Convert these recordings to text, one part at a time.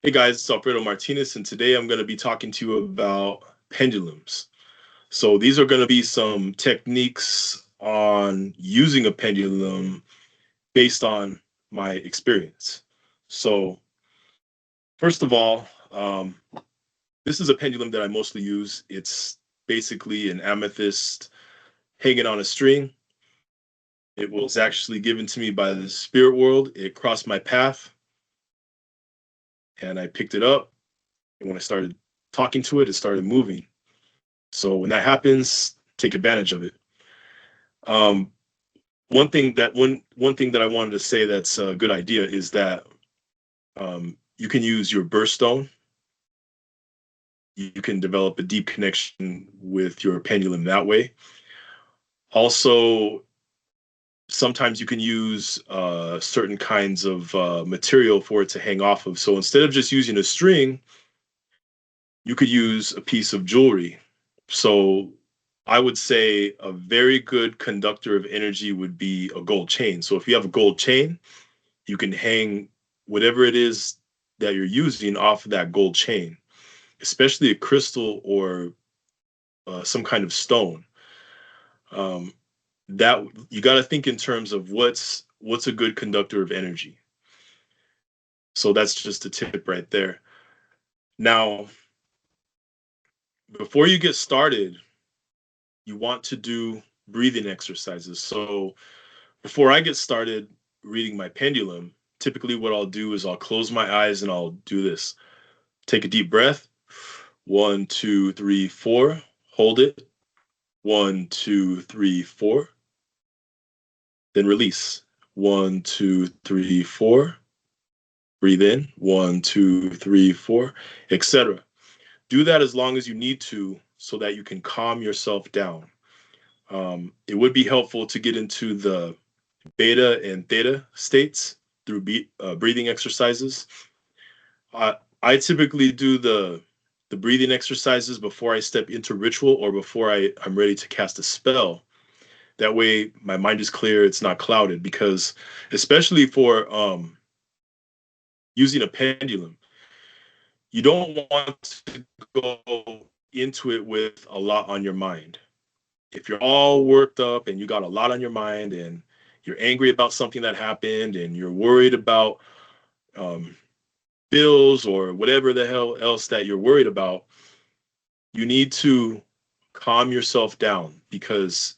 Hey guys, it's Alfredo Martinez, and today I'm going to be talking to you about pendulums. So these are going to be some techniques on using a pendulum based on my experience. So first of all, this is a pendulum that I mostly use. It's basically an amethyst hanging on a string. It was actually given to me by the spirit world. It crossed my path, and I picked it up. And when I started talking to it, it started moving. So when that happens, take advantage of it. Um, one thing that I wanted to say that's a good idea is that you can use your birthstone. You can develop a deep connection with your pendulum that way. Also, sometimes you can use certain kinds of material for it to hang off of. So instead of just using a string, you could use a piece of jewelry. So I would say a very good conductor of energy would be a gold chain. So if you have a gold chain, you can hang whatever it is that you're using off of that gold chain, especially a crystal or some kind of stone. Um, that you got to think in terms of what's a good conductor of energy. So that's just a tip right there. Now, before you get started, you want to do breathing exercises. So before I get started reading my pendulum, typically what I'll do is I'll close my eyes and I'll do this. Take a deep breath. 1, 2, 3, 4. Hold it. 1, 2, 3, 4. Then release. 1, 2, 3, 4. Breathe in. 1, 2, 3, 4, etc. Do that as long as you need to so that you can calm yourself down. It would be helpful to get into the beta and theta states through breathing exercises. I typically do the breathing exercises before I step into ritual or before I'm ready to cast a spell. That way my mind is clear, it's not clouded, because especially for using a pendulum, you don't want to go into it with a lot on your mind. If you're all worked up and you got a lot on your mind and you're angry about something that happened and you're worried about um, bills or whatever the hell else that you're worried about, you need to calm yourself down, because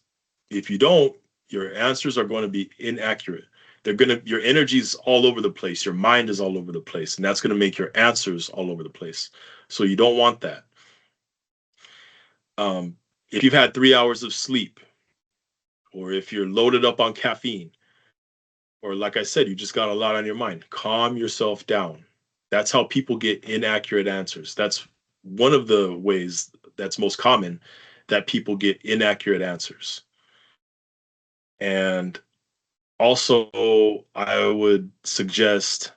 if you don't, your answers are going to be inaccurate. Your energy is all over the place. Your mind is all over the place, and that's going to make your answers all over the place. So you don't want that. If you've had 3 hours of sleep, or if you're loaded up on caffeine, or like I said, you just got a lot on your mind, calm yourself down. That's how people get inaccurate answers. That's one of the ways that's most common that people get inaccurate answers. And also, I would suggest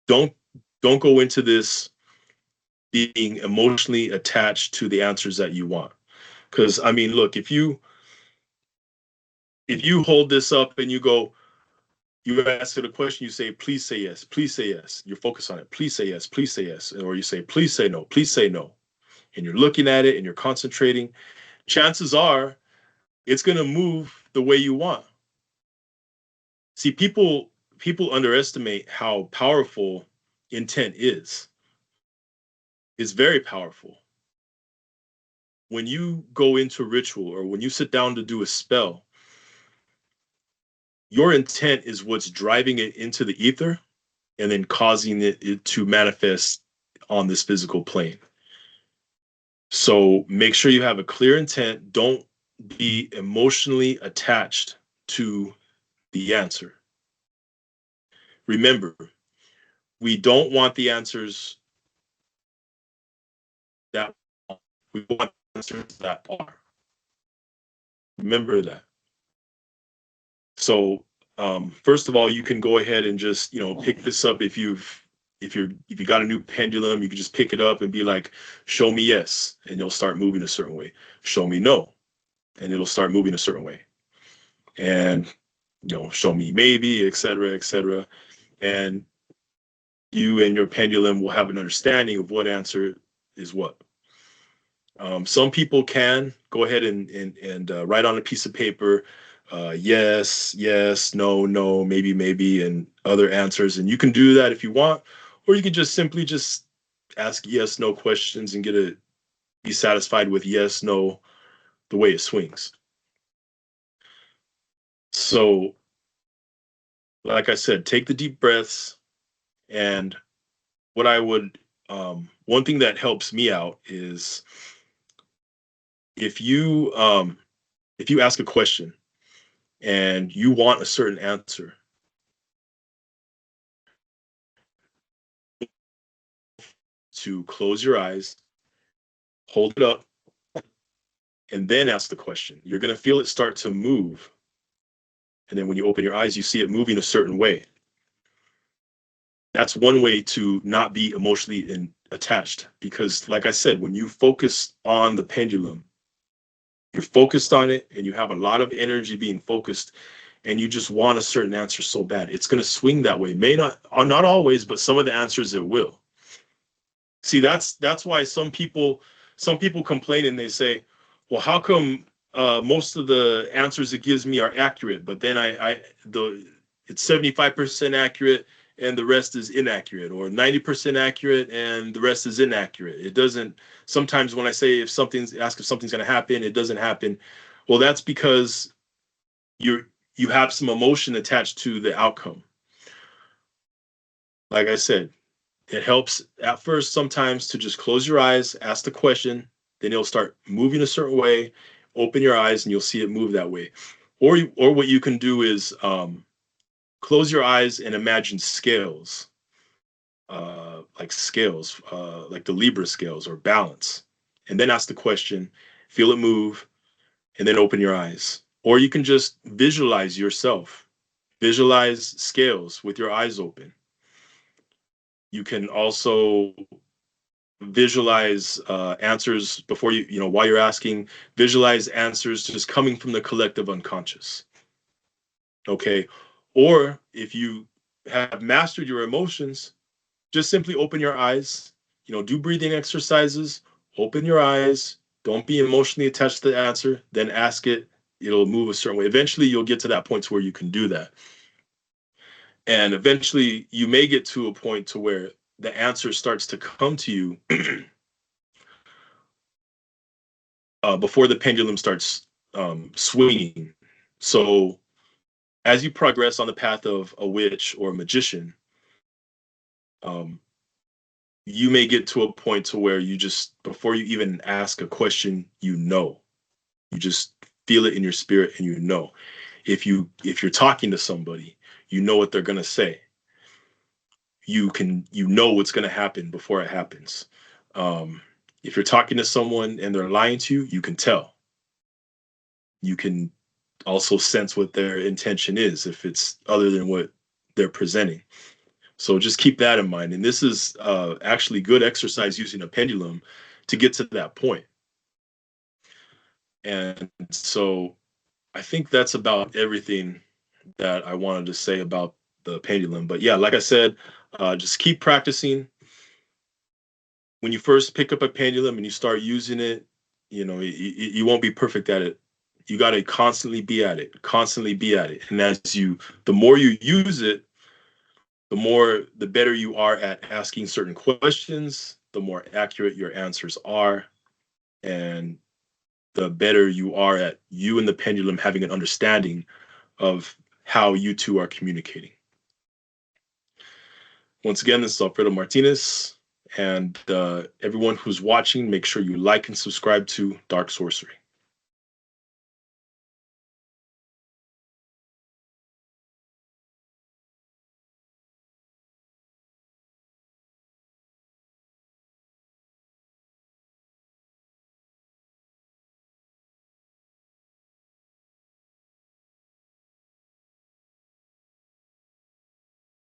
don't don't go into this being emotionally attached to the answers that you want. Because I mean, look, if you hold this up and you go, you ask it a question, you say, please say yes, please say yes. You're focused on it, please say yes, please say yes. Or you say, please say no, please say no. And you're looking at it and you're concentrating. Chances are it's going to move the way you want. See, people underestimate how powerful intent is. It's very powerful. When you go into ritual or when you sit down to do a spell, your intent is what's driving it into the ether and then causing it to manifest on this physical plane. So make sure you have a clear intent. Don't be emotionally attached to the answer. Remember, we don't want the answers that we want answers that are. Remember that. So first of all, you can go ahead and just pick this up. If you got a new pendulum, you can just pick it up and be like, show me yes, and you'll start moving a certain way. Show me no, and it'll start moving a certain way. And show me maybe, etc., etc. And you and your pendulum will have an understanding of what answer is what. Some people can go ahead and write on a piece of paper, yes, yes, no, no, maybe, maybe, and other answers. And you can do that if you want, or you can just simply just ask yes, no questions and be satisfied with yes, no, the way it swings. So, like I said, take the deep breaths. And what I would, one thing that helps me out is if you ask a question and you want a certain answer, to close your eyes, hold it up, and then ask the question. You're going to feel it start to move. And then when you open your eyes, you see it moving a certain way. That's one way to not be emotionally attached. Because, like I said, when you focus on the pendulum, you're focused on it and you have a lot of energy being focused, and you just want a certain answer so bad. It's going to swing that way. May not always, but some of the answers it will. See, that's why some people complain and they say, well, how come most of the answers it gives me are accurate, but then it's 75% accurate and the rest is inaccurate, or 90% accurate and the rest is inaccurate. It doesn't. Sometimes when I say if something's going to happen, it doesn't happen. Well, that's because you have some emotion attached to the outcome. Like I said, it helps at first sometimes to just close your eyes, ask the question, then it'll start moving a certain way. Open your eyes and you'll see it move that way. Or what you can do is close your eyes and imagine scales, like scales, like the Libra scales or balance. And then ask the question, feel it move, and then open your eyes. Or you can just visualize yourself. Visualize scales with your eyes open. You can also visualize answers before while you're asking, visualize answers just coming from the collective unconscious. Okay. Or if you have mastered your emotions, just simply open your eyes, do breathing exercises, open your eyes, don't be emotionally attached to the answer, then ask it, it'll move a certain way. Eventually you'll get to that point to where you can do that. And eventually you may get to a point to where the answer starts to come to you before the pendulum starts swinging. So as you progress on the path of a witch or a magician, you may get to a point to where you just, before you even ask a question, you just feel it in your spirit and if you're talking to somebody, you know what they're going to say. You know what's going to happen before it happens. If you're talking to someone and they're lying to you, you can tell. You can also sense what their intention is if it's other than what they're presenting. So just keep that in mind. And this is actually good exercise using a pendulum to get to that point. And so I think that's about everything that I wanted to say about the pendulum. But yeah, like I said, just keep practicing. When you first pick up a pendulum and you start using it, you won't be perfect at it. You got to constantly be at it, And the more you use it, the better you are at asking certain questions, the more accurate your answers are, and the better you are at you and the pendulum having an understanding of how you two are communicating. Once again, this is Alfredo Martinez, and everyone who's watching, make sure you like and subscribe to Dark Sorcery.